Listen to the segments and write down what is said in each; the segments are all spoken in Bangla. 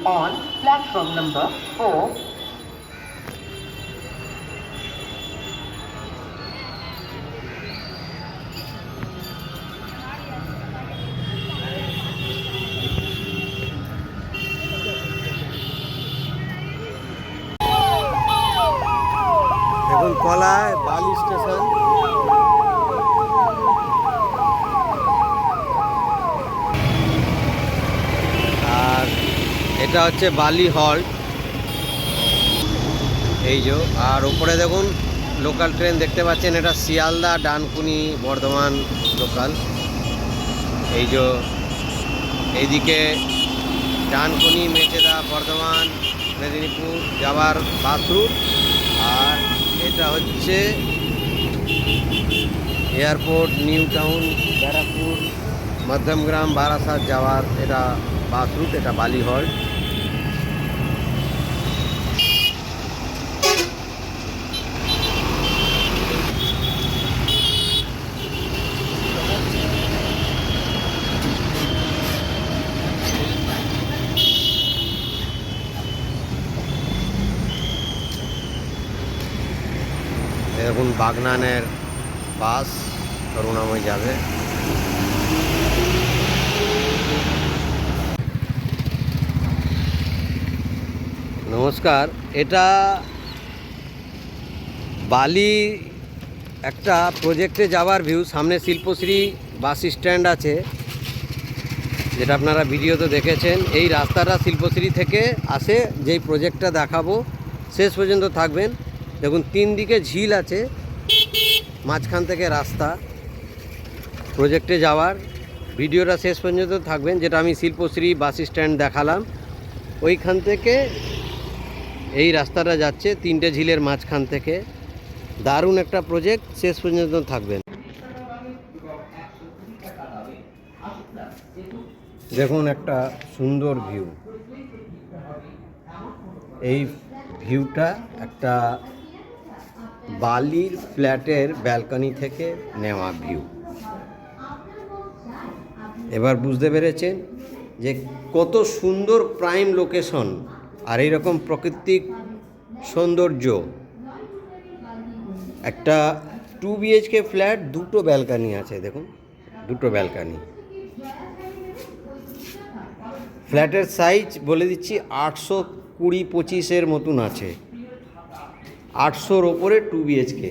on platform number 4. দেখুন কলায় বালি স্টেশন। আর এটা হচ্ছে বালি হল্ট, এই যে। আর ওপরে দেখুন লোকাল ট্রেন দেখতে পাচ্ছেন, এটা শিয়ালদা, ডানকুনি, বর্ধমান লোকাল। এই যে এইদিকে ডানকুনি, মেচেদা, বর্ধমান, মেদিনীপুর যাওয়ার বাস রুট। আর এটা হচ্ছে এয়ারপোর্ট, নিউ টাউন, ব্যারাকপুর, মধ্যমগ্রাম, বারাসাত যাওয়ার এটা বাস রুট। এটা বালি হল্ট। এখন বাগনানের বাস করুণাময় যাবে। নমস্কার, এটা বালি একটা প্রজেক্টে যাওয়ার ভিউ। সামনে শিল্পশ্রী বাস স্ট্যান্ড আছে, যেটা আপনারা ভিডিওতে দেখেছেন। এই রাস্তাটা শিল্পশ্রী থেকে আসে, যেই প্রজেক্টটা দেখাবো শেষ পর্যন্ত থাকবেন। দেখুন 3 দিকে ঝিল আছে, মাঝখান থেকে রাস্তা প্রজেক্টে যাওয়ার। ভিডিওটা শেষ পর্যন্ত থাকবেন। যেটা আমি শিল্পশ্রী বাস স্ট্যান্ড দেখালাম, ওইখান থেকে এই রাস্তাটা যাচ্ছে 3টে ঝিলের মাঝখান থেকে। দারুণ একটা প্রজেক্ট, শেষ পর্যন্ত থাকবেন। দেখুন একটা সুন্দর ভিউ। এই ভিউটা একটা বালির ফ্ল্যাটের ব্যালকনি থেকে নেওয়া ভিউ। এবার বুঝতে পেরেছেন যে কত সুন্দর প্রাইম লোকেশন আর এইরকম প্রাকৃতিক সৌন্দর্য। একটা 2 BHK ফ্ল্যাট, 2টো ব্যালকনি আছে। দেখুন 2টো ব্যালকনি। ফ্ল্যাটের সাইজ বলে দিচ্ছি 820-25 মতন আছে। 800-র ওপরে 2 BHK।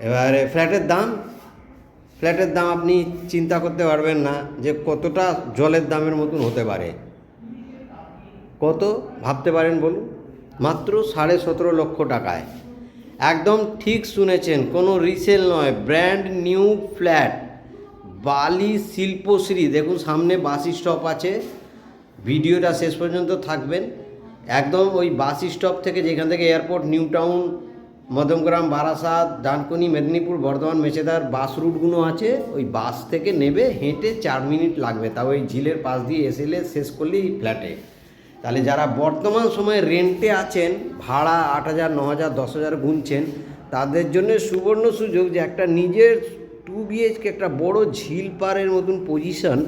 এবারে ফ্ল্যাটের দাম আপনি চিন্তা করতে পারবেন না যে কতটা জলের দামের মতন হতে পারে। কত ভাবতে পারেন বলুন? মাত্র 17.5 লক্ষ টাকায়। একদম ঠিক শুনেছেন, কোনো রিসেল নয়, ব্র্যান্ড নিউ ফ্ল্যাট, বালি শিল্পশ্রী। দেখুন সামনে বাস স্টপ আছে, ভিডিওটা শেষ পর্যন্ত থাকবেন। একদম ওই বাস স্টপ থেকে, যেখান থেকে এয়ারপোর্ট, নিউ টাউন, মধ্যমগ্রাম, বারাসাত, ডানকুনি, মেদিনীপুর, বর্ধমান, মেচেদার বাস রুটগুলো আছে, ওই বাস থেকে নেবে হেঁটে 4 মিনিট লাগবে। তাও ওই ঝিলের পাশ দিয়ে এসেলে শেষ করলেই ফ্ল্যাটে। তাহলে যারা বর্তমান সময়ে রেন্টে আছেন, ভাড়া 8,000, 9,000, 10,000 গুনছেন, তাদের জন্য সুবর্ণ সুযোগ যে একটা নিজের 2 BHK একটা বড় ঝিল পাড়ের মতন পজিশন,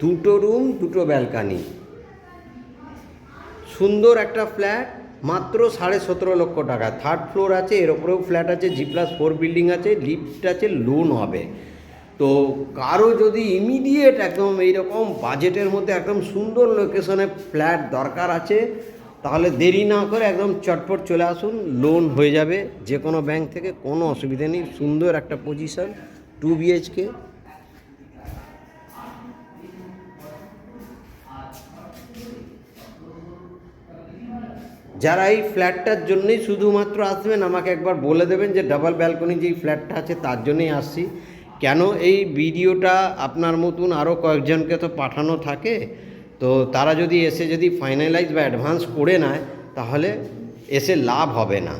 2টো রুম, 2টো ব্যালকানি, সুন্দর একটা ফ্ল্যাট, মাত্র 17.5 লক্ষ টাকা। 3rd ফ্লোর আছে, এর ওপরেও ফ্ল্যাট আছে, G+4 বিল্ডিং আছে, লিফট আছে, লোন হবে। তো কারো যদি ইমিডিয়েট একদম এইরকম বাজেটের মধ্যে একদম সুন্দর লোকেশনে ফ্ল্যাট দরকার আছে, তাহলে দেরি না করে একদম চটপট চলে আসুন। লোন হয়ে যাবে যে কোনো ব্যাংক থেকে, কোনো অসুবিধা নেই। সুন্দর একটা পজিশন, 2 BHK। যারা এই ফ্ল্যাটটার জন্যই শুধুমাত্র আসবেন, আমাকে একবার বলে দেবেন যে ডাবল ব্যালকনি যেই ফ্ল্যাটটা আছে তার জন্যই আসছি। কেন এই ভিডিওটা আপনার মতন আরও কয়েকজনকে তো পাঠানো থাকে, তো তারা যদি এসে যদি ফাইনালাইজ বা অ্যাডভান্স করে নেয়, তাহলে এসে লাভ হবে না।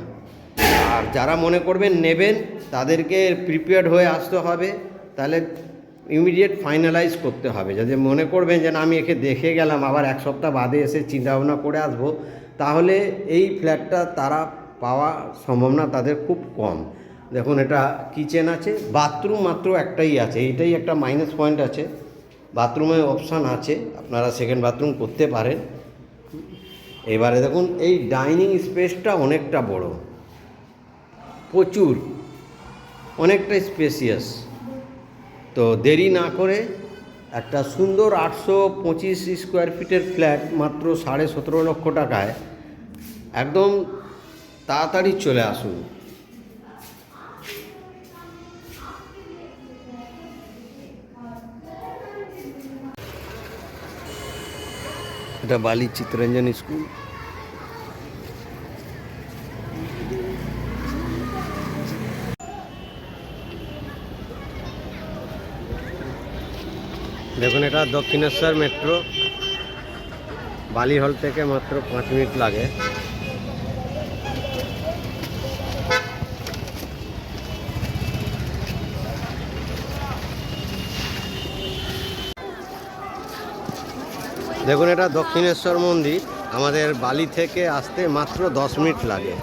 আর যারা মনে করবেন নেবেন, তাদেরকে প্রিপেয়ার্ড হয়ে আসতে হবে। তাহলে ইমিডিয়েট ফাইনালাইজ করতে হবে। যদি মনে করবেন যে না আমি একে দেখে গেলাম, আবার 1 সপ্তাহ বাদে এসে চিন্তাভাবনা করে আসবো, তাহলে এই ফ্ল্যাটটা তারা পাওয়া সম্ভব না, তাদের খুব কম। দেখুন এটা কিচেন আছে, বাথরুম মাত্র একটাই আছে, এইটাই একটা মাইনাস পয়েন্ট আছে। বাথরুমে অপশান আছে, আপনারা সেকেন্ড বাথরুম করতে পারেন। এবারে দেখুন এই ডাইনিং স্পেসটা অনেকটা বড়, প্রচুর, অনেকটা স্পেসিয়াস। তো দেরি না করে একটা সুন্দর 825 স্কোয়ার ফিটের ফ্ল্যাট মাত্র 17.5 লক্ষ টাকায় একদম তাড়াতাড়ি চলে আসুন। এটা বালি চিত্তরঞ্জন স্কুল। দেখুন এটা দক্ষিণেশ্বর মেট্রো, বালি হল থেকে মাত্র 5 মিনিট লাগে। দেখুন এটা দক্ষিণেশ্বর মন্দির, আমাদের বালি থেকে আসতে মাত্র 10 মিনিট লাগে।